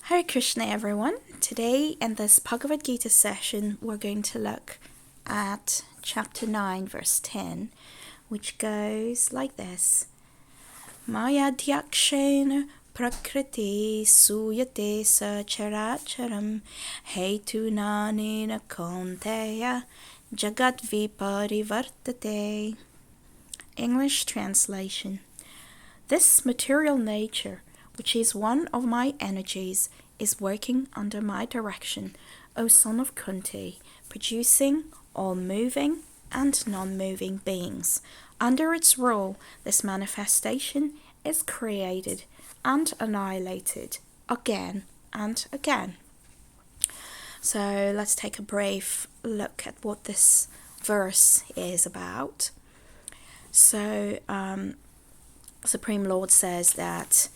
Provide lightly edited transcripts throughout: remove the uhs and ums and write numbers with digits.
Hare Krishna everyone. Today in this Bhagavad Gita session we're going to look at chapter 9 verse 10, which goes like this. Maya dhyakshen prakriti suyate sacharacharam hetu nanena kaunteya jagat viparivartate. English translation. This material nature, which is one of my energies, is working under my direction, O son of Kunti, producing all moving and non-moving beings. Under its rule, this manifestation is created and annihilated again and again. So let's take a brief look at what this verse is about. So, Supreme Lord says that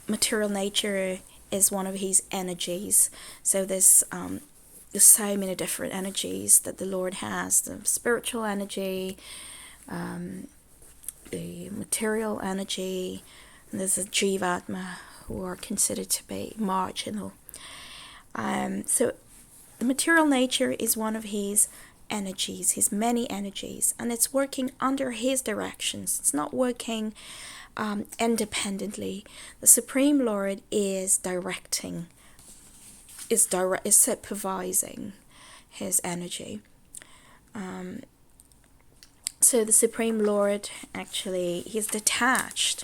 material nature is one of his energies. So there's so many different energies that the Lord has: the spiritual energy, the material energy, and there's a Jivatma who are considered to be marginal. So the material nature is one of his energies, his many energies, and it's working under his directions. It's not working independently. The Supreme Lord is directing, is supervising his energy. So the Supreme Lord actually, he's detached.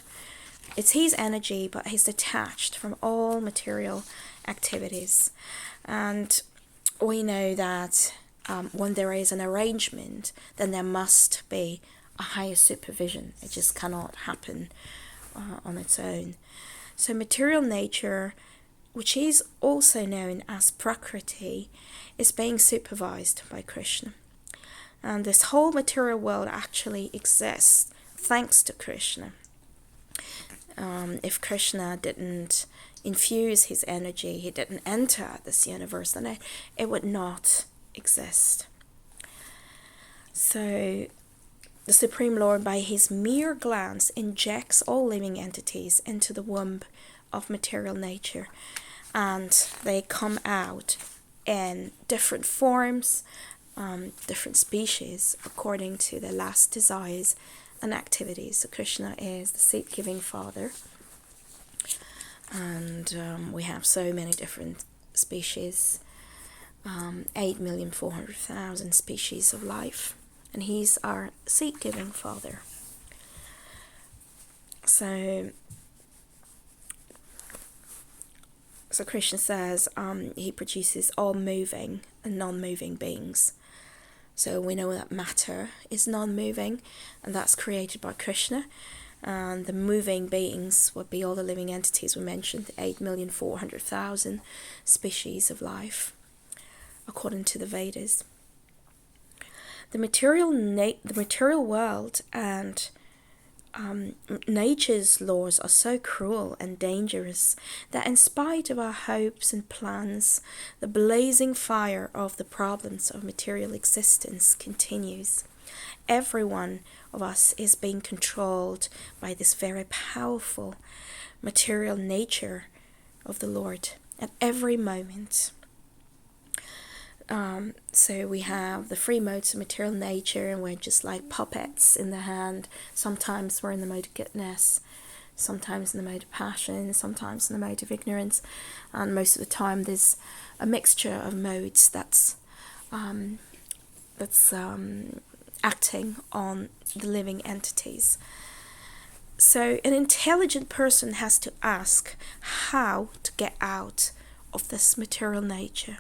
It's his energy, but he's detached from all material activities. And we know that when there is an arrangement, then there must be a higher supervision. It just cannot happen on its own. So material nature, which is also known as Prakriti, is being supervised by Krishna. And this whole material world actually exists thanks to Krishna. If Krishna didn't infuse his energy, he didn't enter this universe, then it would not exist. So the Supreme Lord, by his mere glance, injects all living entities into the womb of material nature, and they come out in different forms, different species, according to their last desires and activities. So Krishna is the seed-giving father, and we have so many different species, 8,400,000 species of life. And he's our seed-giving father. So Krishna says he produces all moving and non-moving beings. So we know that matter is non-moving, and that's created by Krishna. And the moving beings would be all the living entities we mentioned, 8,400,000 species of life, according to the Vedas. The material world and nature's laws are so cruel and dangerous that in spite of our hopes and plans, the blazing fire of the problems of material existence continues. Every one of us is being controlled by this very powerful material nature of the Lord at every moment. So we have the three modes of material nature, and we're just like puppets in the hand. Sometimes we're in the mode of goodness, sometimes in the mode of passion, sometimes in the mode of ignorance, and most of the time there's a mixture of modes that's acting on the living entities. So an intelligent person has to ask how to get out of this material nature.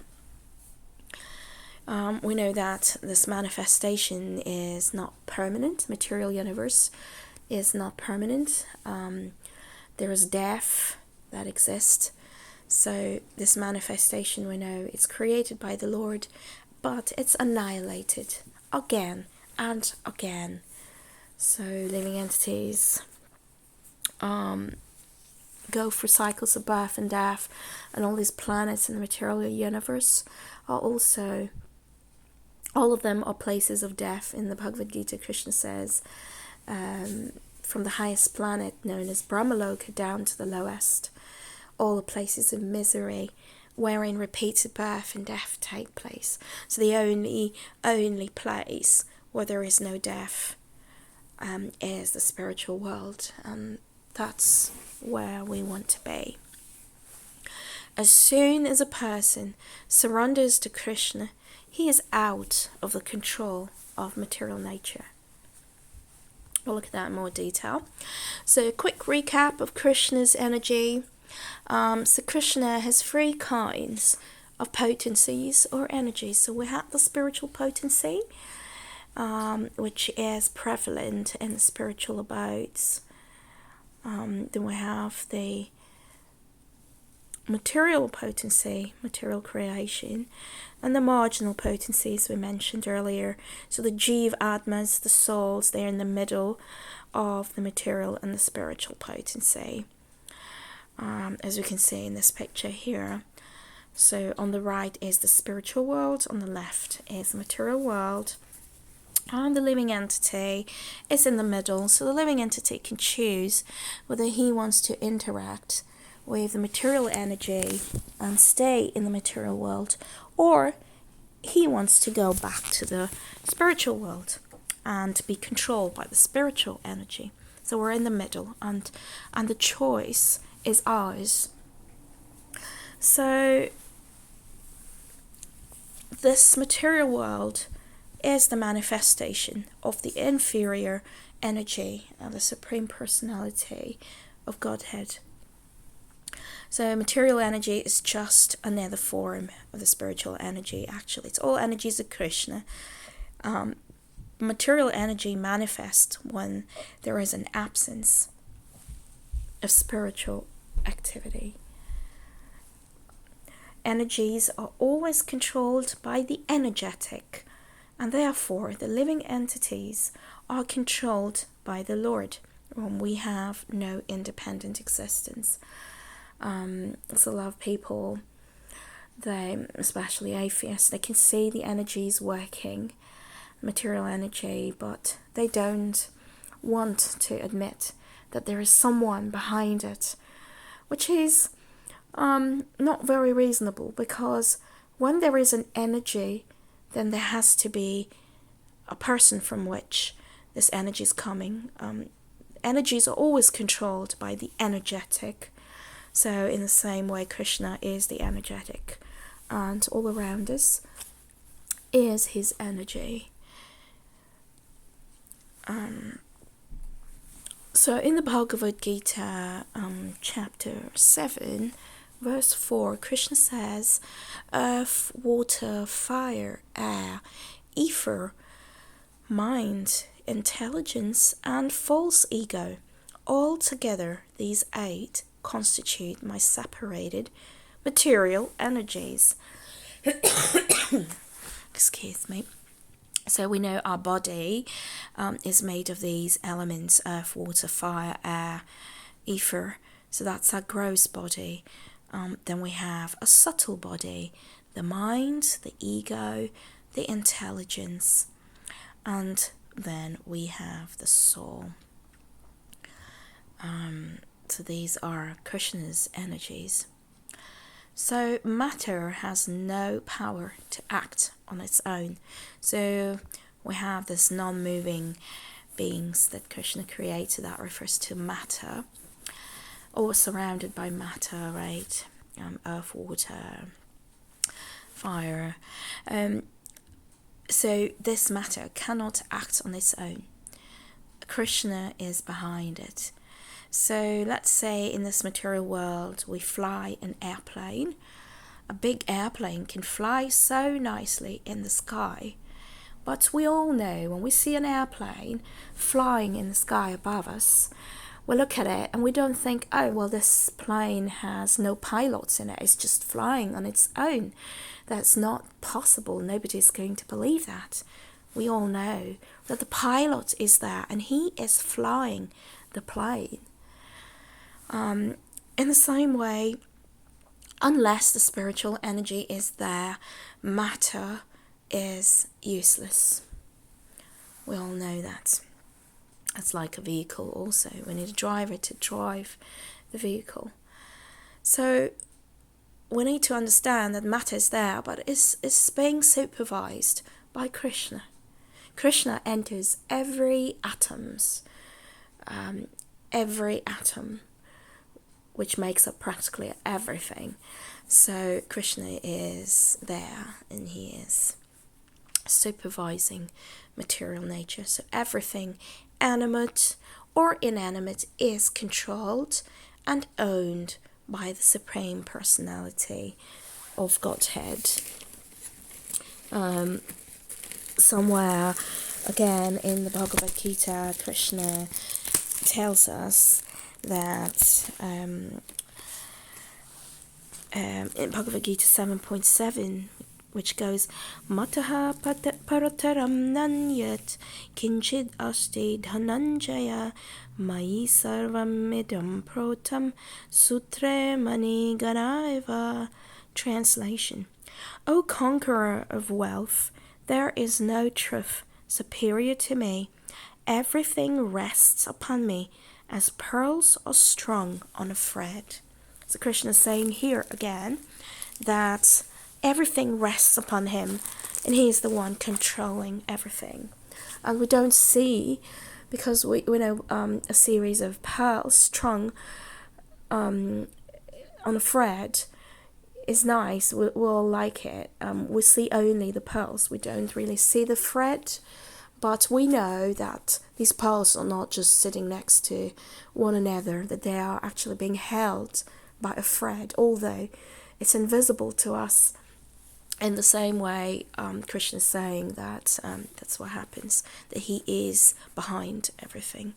We know that this manifestation is not permanent. Material universe is not permanent. There is death that exists. So this manifestation, we know, it's created by the Lord, but it's annihilated again and again. So living entities go through cycles of birth and death, and all these planets in the material universe are also, all of them are places of death. In the Bhagavad Gita, Krishna says, from the highest planet known as Brahmaloka down to the lowest, all the places of misery wherein repeated birth and death take place. So the only place where there is no death is the spiritual world, and that's where we want to be. As soon as a person surrenders to Krishna, he is out of the control of material nature. We'll look at that in more detail. So a quick recap of Krishna's energy. So Krishna has 3 kinds of potencies or energies. So we have the spiritual potency, which is prevalent in the spiritual abodes. Then we have the material potency, material creation, and the marginal potencies we mentioned earlier. So the Jiva Atmas, the souls, they're in the middle of the material and the spiritual potency, as we can see in this picture here. So on the right is the spiritual world, on the left is the material world, and the living entity is in the middle. So the living entity can choose whether he wants to interact with the material energy and stay in the material world, or he wants to go back to the spiritual world and be controlled by the spiritual energy. So we're in the middle, and the choice is ours. So this material world is the manifestation of the inferior energy of the Supreme Personality of Godhead. So material energy is just another form of the spiritual energy. Actually, it's all energies of Krishna. Material energy manifests when there is an absence of spiritual activity. Energies are always controlled by the energetic, and therefore the living entities are controlled by the Lord, when we have no independent existence. So a lot of people, they, especially atheists, they can see the energies working, material energy, but they don't want to admit that there is someone behind it, which is not very reasonable, because when there is an energy, then there has to be a person from which this energy is coming. Energies are always controlled by the energetic. So in the same way, Krishna is the energetic, and all around us is his energy. So in the Bhagavad Gita, chapter 7, verse 4, Krishna says, earth, water, fire, air, ether, mind, intelligence, and false ego. All together, these 8 constitute my separated material energies. Excuse me. So we know our body is made of these elements: earth, water, fire, air, ether. So that's our gross body. Then we have a subtle body, the mind, the ego, the intelligence, and then we have the soul. So these are Krishna's energies. So matter has no power to act on its own. So we have this non-moving beings that Krishna created, that refers to matter, all surrounded by matter, right? Earth, water, fire. So this matter cannot act on its own. Krishna is behind it. So let's say in this material world we fly an airplane. A big airplane can fly so nicely in the sky. But we all know when we see an airplane flying in the sky above us, we look at it and we don't think, oh, well, this plane has no pilots in it. It's just flying on its own. That's not possible. Nobody's going to believe that. We all know that the pilot is there and he is flying the plane. In the same way, unless the spiritual energy is there, matter is useless. We all know that. It's like a vehicle also. We need a driver to drive the vehicle. So we need to understand that matter is there, but it's being supervised by Krishna. Krishna enters every atom, which makes up practically everything. So Krishna is there, and he is supervising material nature. So everything animate or inanimate is controlled and owned by the Supreme Personality of Godhead. Somewhere again in the Bhagavad Gita, Krishna tells us that in Bhagavad Gita 7.7, which goes Mataha parataram nanyat kinchid asti dhananjaya mai sarvam idam protam sutre mani ganaiva. Translation: O conqueror of wealth, there is no truth superior to me. Everything rests upon me as pearls are strung on a thread. So Krishna is saying here again that everything rests upon him, and he is the one controlling everything. And we don't see, because we know a series of pearls strung on a thread is nice. We'll like it. We see only the pearls. We don't really see the thread. But we know that these pearls are not just sitting next to one another, that they are actually being held by a thread, although it's invisible to us. In the same way, Krishna is saying that that's what happens, that he is behind everything.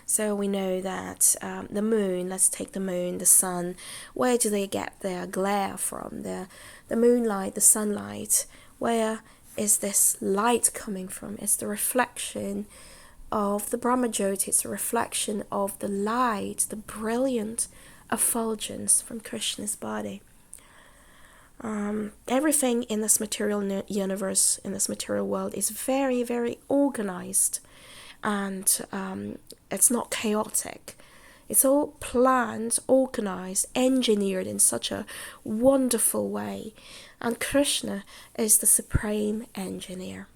So we know that the moon, let's take the moon, the sun, where do they get their glare from? The moonlight, the sunlight, where is this light coming from? It's the reflection of the Brahmajyoti, it's the reflection of the light, the brilliant effulgence from Krishna's body. Everything in this material universe, in this material world, is very, very organized, and it's not chaotic. It's all planned, organized, engineered in such a wonderful way, and Krishna is the supreme engineer.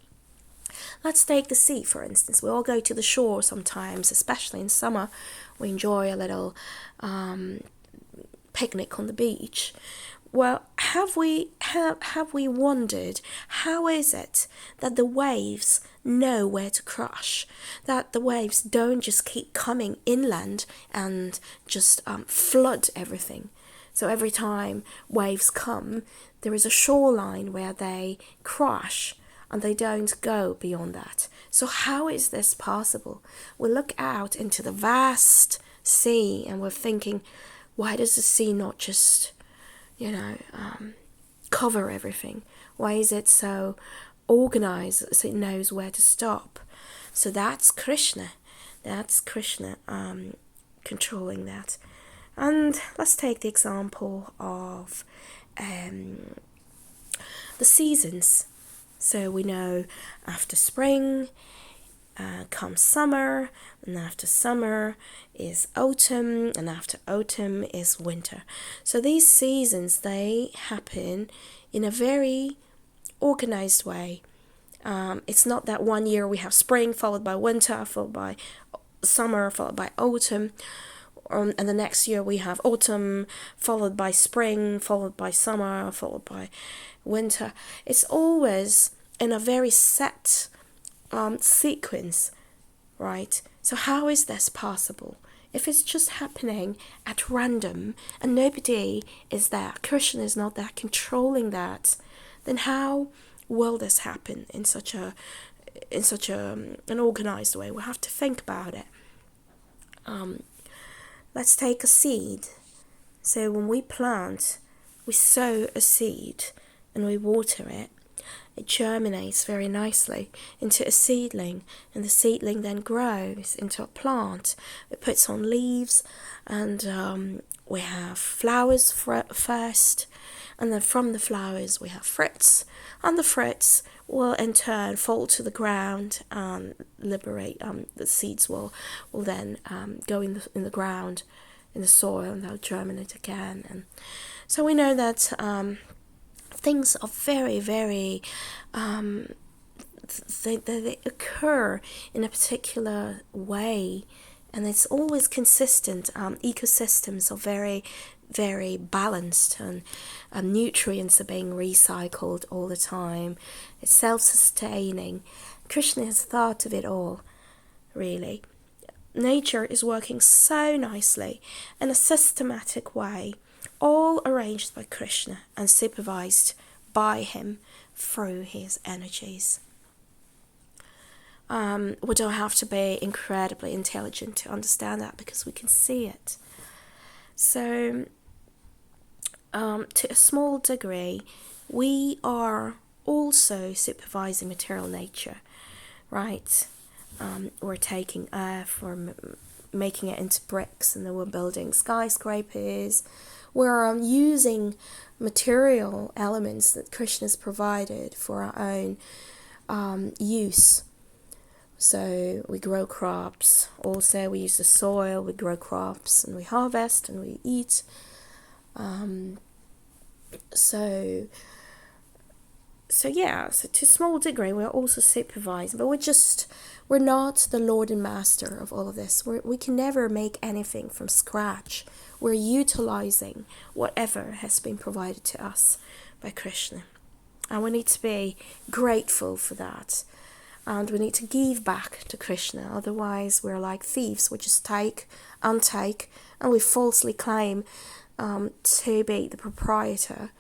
Let's take the sea, for instance. We all go to the shore sometimes, especially in summer. We enjoy a little picnic on the beach. Well, have we wondered, how is it that the waves know where to crash? That the waves don't just keep coming inland and just flood everything. So every time waves come, there is a shoreline where they crash, and they don't go beyond that. So how is this possible? We look out into the vast sea and we're thinking, why does the sea not just cover everything? Why is it so organized so it knows where to stop? So that's Krishna. That's Krishna controlling that. And let's take the example of the seasons. So we know after spring comes summer, and after summer is autumn, and after autumn is winter. So these seasons, they happen in a very organized way. It's not that one year we have spring followed by winter, followed by summer, followed by autumn, and the next year we have autumn followed by spring, followed by summer, followed by winter. It's always in a very set sequence, right? So how is this possible? If it's just happening at random and nobody is there, Krishna is not there controlling that, then how will this happen in such an organized way? We'll have to think about it. Let's take a seed. So when we plant, we sow a seed and we water it. It germinates very nicely into a seedling, and the seedling then grows into a plant. It puts on leaves, and we have flowers first, and then from the flowers we have fruits, and the fruits will in turn fall to the ground and liberate. The seeds will then go in the ground in the soil and they'll germinate again. And so we know that things are very, very, they occur in a particular way, and it's always consistent. Ecosystems are very, very balanced, and nutrients are being recycled all the time. It's self-sustaining. Krishna has thought of it all, really. Nature is working so nicely in a systematic way, all arranged by Krishna and supervised by him through his energies. We don't have to be incredibly intelligent to understand that, because we can see it. So, to a small degree, we are also supervising material nature, right? We're taking earth, we're making it into bricks, and then we're building skyscrapers. We're using material elements that Krishna's provided for our own use. So we grow crops. Also, we use the soil, we grow crops, and we harvest, and we eat. So to a small degree, we're also supervising, but we're not the Lord and Master of all of this. We can never make anything from scratch. We're utilizing whatever has been provided to us by Krishna. And we need to be grateful for that. And we need to give back to Krishna. Otherwise, we're like thieves. We just take, untake, and we falsely claim to be the proprietor,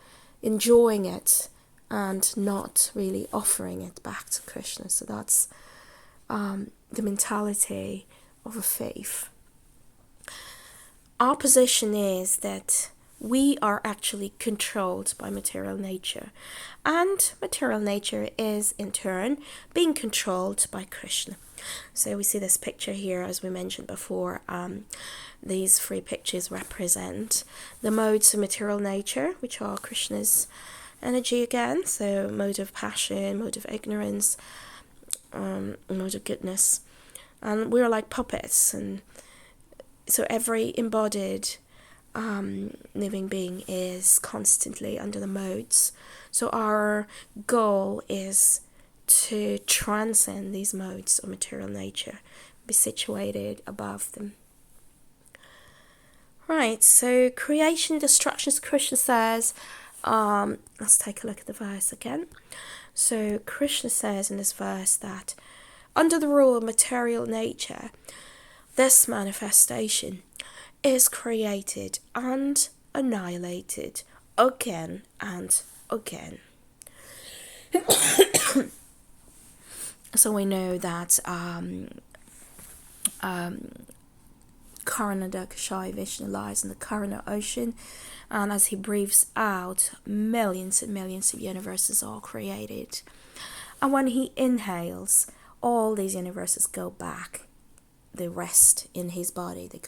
enjoying it, and not really offering it back to Krishna. So that's the mentality of a thief. Our position is that we are actually controlled by material nature, and material nature is in turn being controlled by Krishna. So we see this picture here, as we mentioned before. These three pictures represent the modes of material nature, which are Krishna's energy again. So mode of passion, mode of ignorance, mode of goodness. And we're like puppets, and so every embodied living being is constantly under the modes. So our goal is to transcend these modes of material nature, be situated above them. Right, so creation, destruction, as Krishna says, let's take a look at the verse again. So Krishna says in this verse that under the rule of material nature, this manifestation is created and annihilated again and again. So we know that Karanadakashai Vishnu lies in the Karana ocean, and as he breathes out, millions and millions of universes are created. And when he inhales, all these universes go back. They rest in his body. They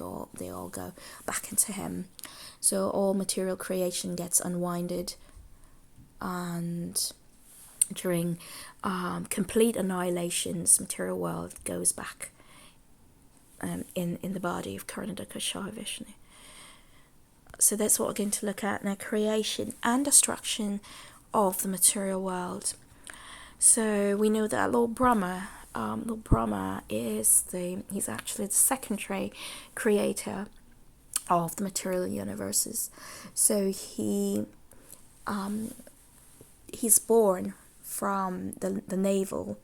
all go back into him. So all material creation gets unwinded, and during complete annihilations, material world goes back in the body of Karanadakashai Vishnu. So that's what we're going to look at now: creation and destruction of the material world. So we know that Lord Brahma he's actually the secondary creator of the material universes. So he's born from the navel,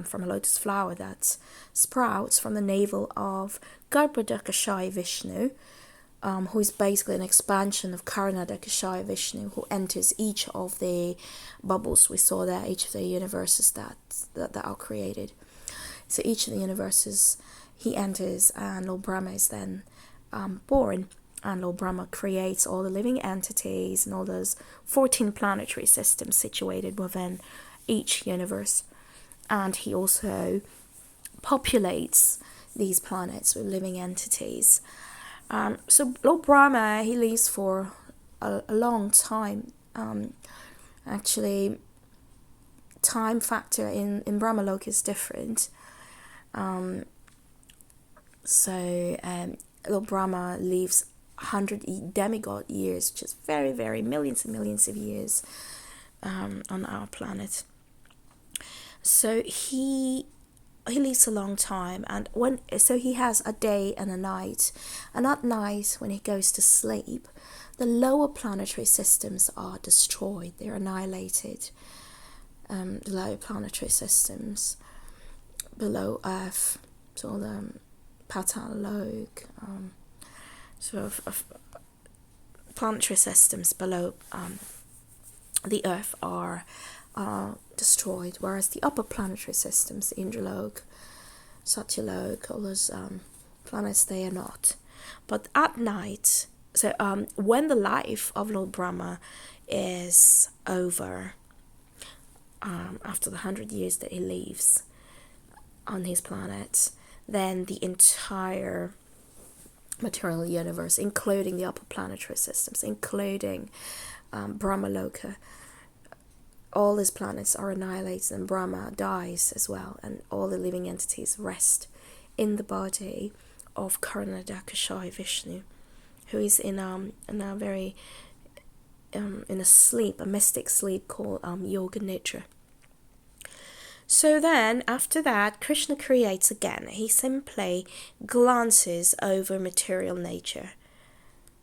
from a lotus flower that sprouts from the navel of Garbhodakashai Vishnu, who is basically an expansion of Karanadakashai Vishnu, who enters each of the bubbles we saw there, each of the universes that are created. So each of the universes he enters, and Lord Brahma is then born, and Lord Brahma creates all the living entities and all those 14 planetary systems situated within each universe. And he also populates these planets with living entities. So Lord Brahma, he lives for a long time. Actually, time factor in Brahmaloka is different. Lord Brahma lives 100 demigod years, just very, very millions and millions of years on our planet. So he lives a long time, and so he has a day and a night, and at night when he goes to sleep, the lower planetary systems are destroyed, they're annihilated. The lower planetary systems below Earth, so the Patal Lok, sort of planetary systems below the Earth are destroyed, whereas the upper planetary systems, Indralok, Satyalok, all those planets, they are not. But at night, so when the life of Lord Brahma is over, after the 100 years that he lives on his planet, then the entire material universe, including the upper planetary systems, including Brahmaloka, all these planets are annihilated, and Brahma dies as well, and all the living entities rest in the body of Karanadakashaya Vishnu, who is in a very in a sleep, a mystic sleep called Yoga Nidra. So then, after that, Krishna creates again. He simply glances over material nature,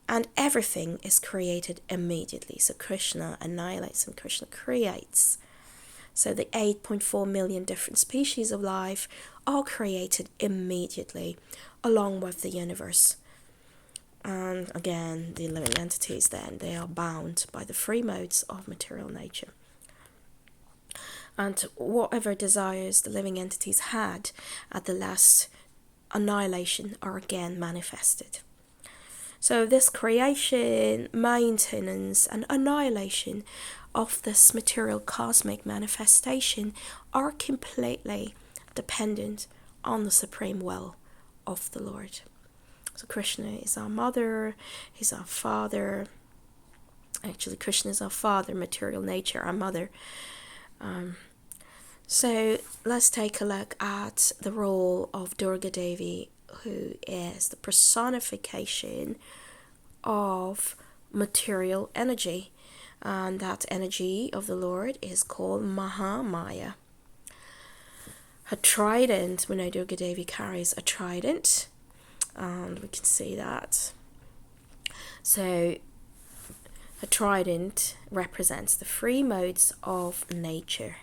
and everything is created immediately. So Krishna annihilates and Krishna creates. So the 8.4 million different species of life are created immediately, along with the universe. And again, the living entities then, they are bound by the free modes of material nature. And whatever desires the living entities had at the last annihilation are again manifested. So this creation, maintenance and annihilation of this material cosmic manifestation are completely dependent on the supreme will of the Lord. So Krishna is our mother, he's our father. Actually, Krishna is our father, material nature, our mother. So let's take a look at the role of Durga Devi, who is the personification of material energy. And that energy of the Lord is called Mahamaya. Her trident, we know Durga Devi carries a trident, and we can see that. So a trident represents the three modes of nature,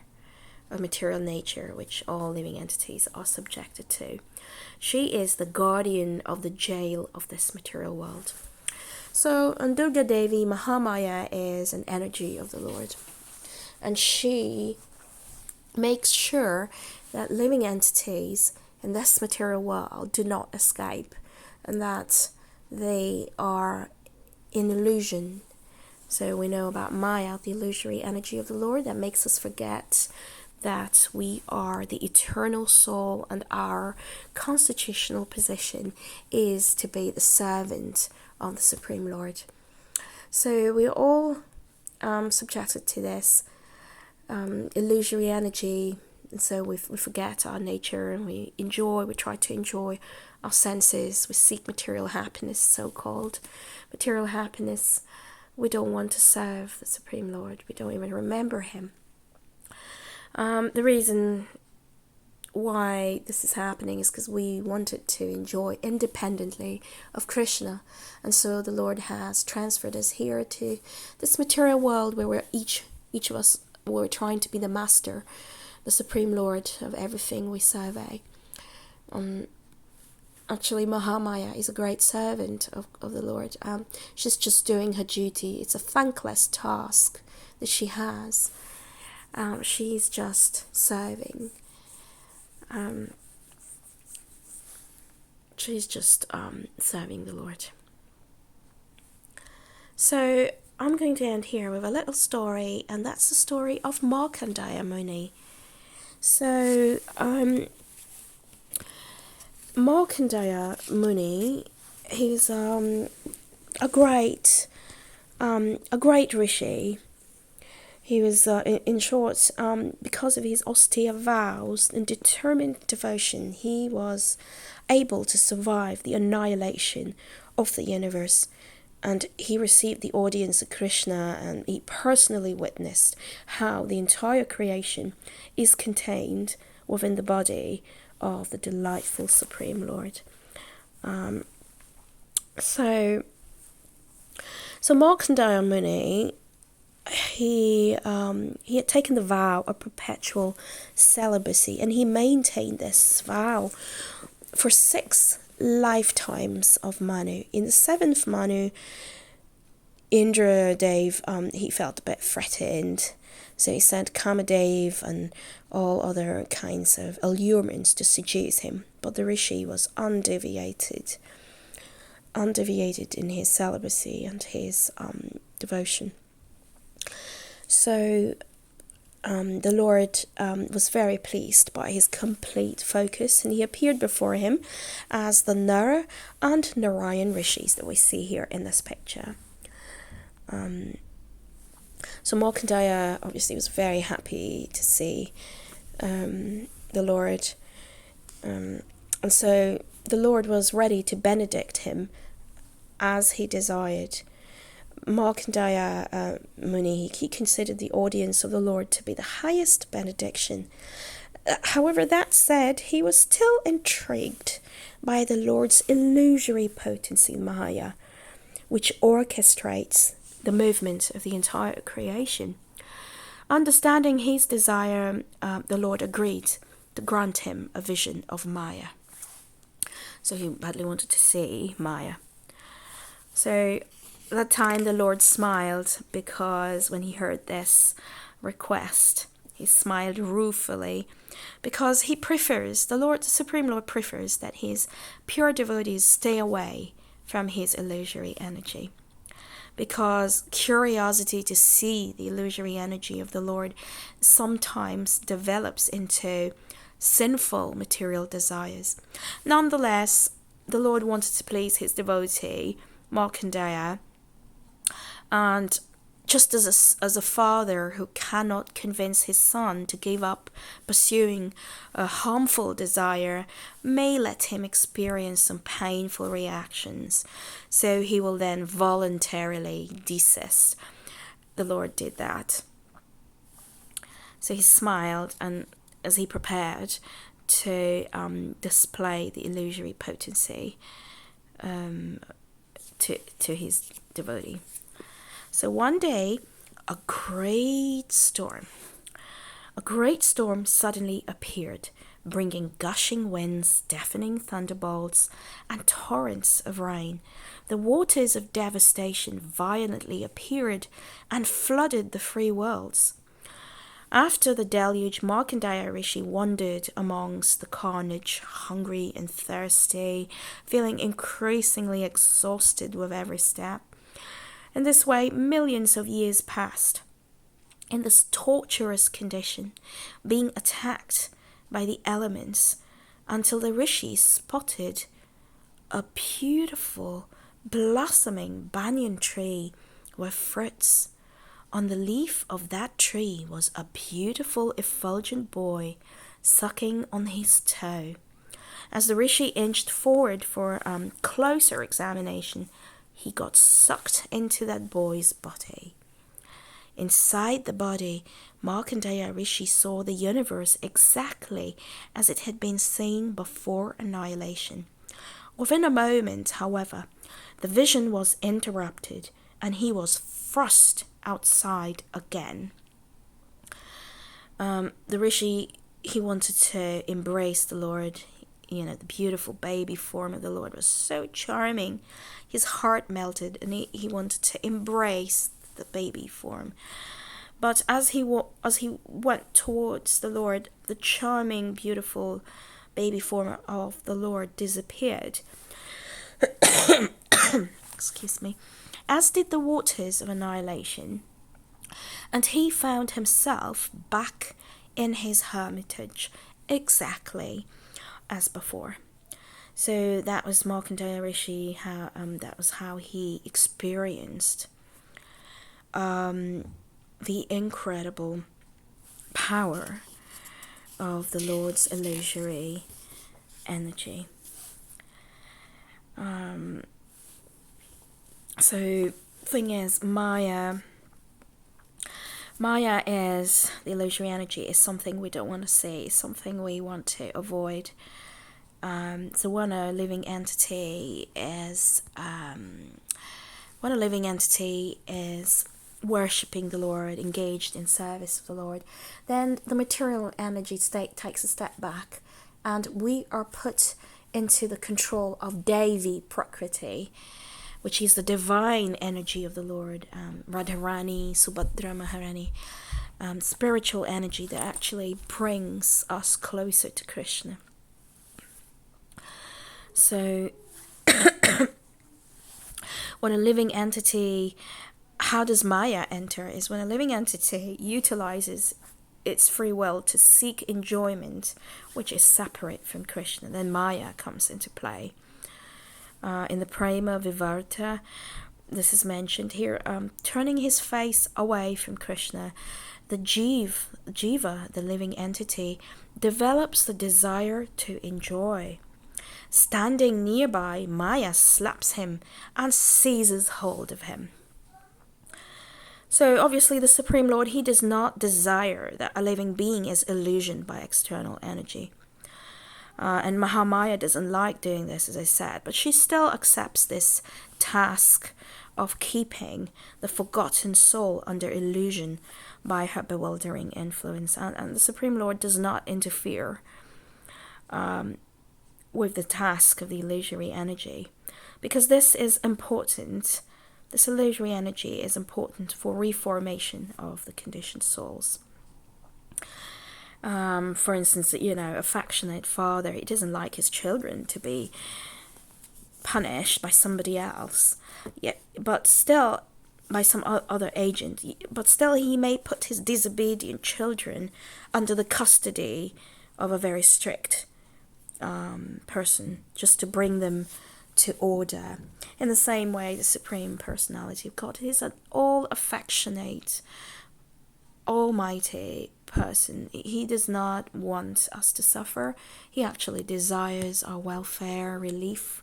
of material nature, which all living entities are subjected to. She is the guardian of the jail of this material world. So, and Durga Devi, Mahamaya, is an energy of the Lord, and she makes sure that living entities in this material world do not escape, and that they are in illusion. So we know about Maya, the illusory energy of the Lord, that makes us forget that we are the eternal soul, and our constitutional position is to be the servant of the Supreme Lord. So we're all subjected to this illusory energy, and so we forget our nature, and we try to enjoy our senses. We seek material happiness, so-called material happiness. We don't want to serve the Supreme Lord. We don't even remember him. The reason why this is happening is because we wanted to enjoy independently of Krishna, and so the Lord has transferred us here to this material world where we're each of us, we're trying to be the master, the Supreme Lord of everything we survey. Actually, Mahamaya is a great servant of the Lord. She's just doing her duty. It's a thankless task that she has. She's just serving. She's just serving the Lord. So I'm going to end here with a little story, and that's the story of Markandeya Muni. So Markandeya Muni, he's a great rishi. He was, in short, because of his austere vows and determined devotion, he was able to survive the annihilation of the universe. And he received the audience of Krishna, and he personally witnessed how the entire creation is contained within the body of the delightful Supreme Lord. So Markandeya Muni, he had taken the vow of perpetual celibacy, and he maintained this vow for 6 lifetimes of Manu. In the 7th Manu, Indradev, he felt a bit threatened, so he sent Kamadev and all other kinds of allurements to seduce him. But the rishi was undeviated in his celibacy and his devotion. So the Lord was very pleased by his complete focus, and he appeared before him as the Nara and Narayan rishis that we see here in this picture. So Markandeya obviously was very happy to see the Lord, and so the Lord was ready to benedict him as he desired. Markandeya Muni, he considered the audience of the Lord to be the highest benediction. However, that said, he was still intrigued by the Lord's illusory potency, Maya, which orchestrates the movement of the entire creation. Understanding his desire, the Lord agreed to grant him a vision of Maya. So he badly wanted to see Maya. So at that time the Lord smiled, because when he heard this request, he smiled ruefully, because the Supreme Lord prefers that his pure devotees stay away from his illusory energy. Because curiosity to see the illusory energy of the Lord sometimes develops into sinful material desires. Nonetheless, the Lord wanted to please his devotee, Markandeya, and just as a father who cannot convince his son to give up pursuing a harmful desire may let him experience some painful reactions, so he will then voluntarily desist. The Lord did that. So he smiled, and as he prepared to display the illusory potency to his devotee. So one day, a great storm suddenly appeared, bringing gushing winds, deafening thunderbolts, and torrents of rain. The waters of devastation violently appeared and flooded the three worlds. After the deluge, Markandeya Rishi wandered amongst the carnage, hungry and thirsty, feeling increasingly exhausted with every step. In this way, millions of years passed, in this torturous condition, being attacked by the elements, until the rishis spotted a beautiful, blossoming banyan tree with fruits. On the leaf of that tree was a beautiful, effulgent boy sucking on his toe. As the rishi inched forward for closer examination, he got sucked into that boy's body. Inside the body, Markandeya Rishi saw the universe exactly as it had been seen before annihilation. Within a moment, however, the vision was interrupted, and he was thrust outside again. The Rishi, he wanted to embrace the Lord. The beautiful baby form of the Lord was so charming. His heart melted, and he wanted to embrace the baby form. But as he went towards the Lord, the charming, beautiful baby form of the Lord disappeared. Excuse me. As did the waters of annihilation. And he found himself back in his hermitage, exactly as before. So that was Markandeya Rishi, that was how he experienced the incredible power of the Lord's illusory energy. So thing is, Maya is the illusory energy, is something we don't want to see, something we want to avoid. So when a living entity is worshipping the Lord, engaged in service of the Lord, then the material energy state takes a step back, and we are put into the control of Devi Prakriti, which is the divine energy of the Lord, Radharani, Subhadra Maharani, spiritual energy that actually brings us closer to Krishna. So when a living entity, how does Maya enter? Is when a living entity utilizes its free will to seek enjoyment which is separate from Krishna, then Maya comes into play. In the Prema Vivarta, this is mentioned here, turning his face away from Krishna, the Jiva, the living entity, develops the desire to enjoy. Standing nearby, Maya slaps him and seizes hold of him. So obviously the Supreme Lord, he does not desire that a living being is illusioned by external energy. And Mahamaya doesn't like doing this, as I said, but she still accepts this task of keeping the forgotten soul under illusion by her bewildering influence. And the Supreme Lord does not interfere with the task of the illusory energy, because this is important. This illusory energy is important for reformation of the conditioned souls. For instance, affectionate father, he doesn't like his children to be punished by somebody else, but still by some other agent, but still he may put his disobedient children under the custody of a very strict person, just to bring them to order. In the same way, the Supreme Personality of God is an all-affectionate, almighty person. He does not want us to suffer. He actually desires our welfare, relief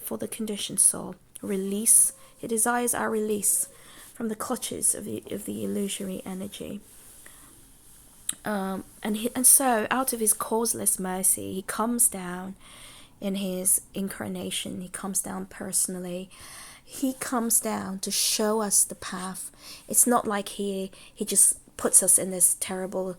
for the conditioned soul. Release. He desires our release from the clutches of the illusory energy. And so, out of his causeless mercy, he comes down in his incarnation. He comes down personally. He comes down to show us the path. It's not like he just puts us in this terrible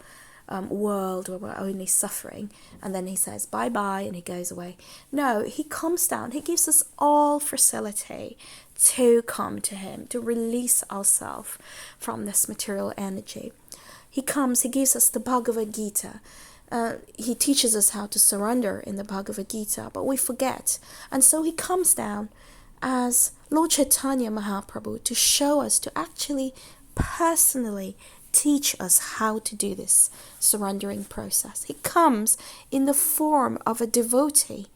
world where we're only suffering, and then he says bye-bye and he goes away. No, he comes down. He gives us all facility to come to him, to release ourselves from this material energy. He comes, he gives us the Bhagavad Gita. He teaches us how to surrender in the Bhagavad Gita, but we forget. And so he comes down as Lord Chaitanya Mahaprabhu to show us, to actually personally teach us how to do this surrendering process. He comes in the form of a devotee.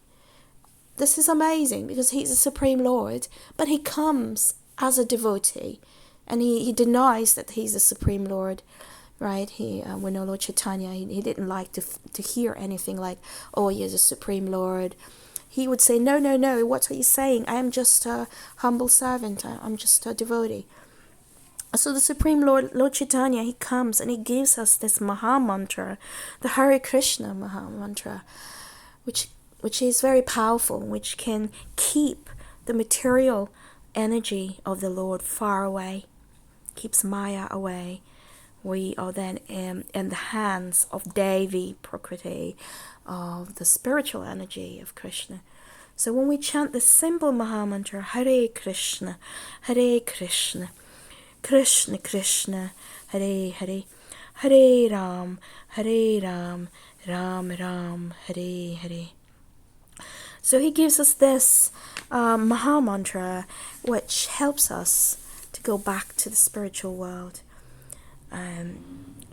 This is amazing because he's the Supreme Lord, but he comes as a devotee, and he denies that he's the Supreme Lord. Right, we know Lord Chaitanya, he didn't like to hear anything like, oh, you're the Supreme Lord. He would say, no, what are you saying? I am just a humble servant. I'm just a devotee. So the Supreme Lord, Lord Chaitanya, he comes and he gives us this Maha Mantra, the Hare Krishna Maha Mantra, which is very powerful, which can keep the material energy of the Lord far away, keeps Maya away. We are then in the hands of Devi Prakriti, of the spiritual energy of Krishna. So when we chant the simple Maha Mantra, Hare Krishna, Krishna Krishna, Hare Hare, Hare Ram, Ram Ram, Hare Hare. So he gives us this Maha Mantra, which helps us to go back to the spiritual world.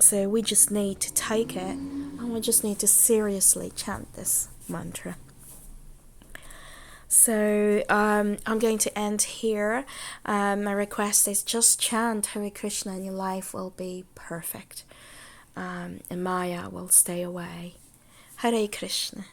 So we just need to take it, and we just need to seriously chant this mantra. So I'm going to end here. My request is just chant Hare Krishna and your life will be perfect. And Maya will stay away. Hare Krishna.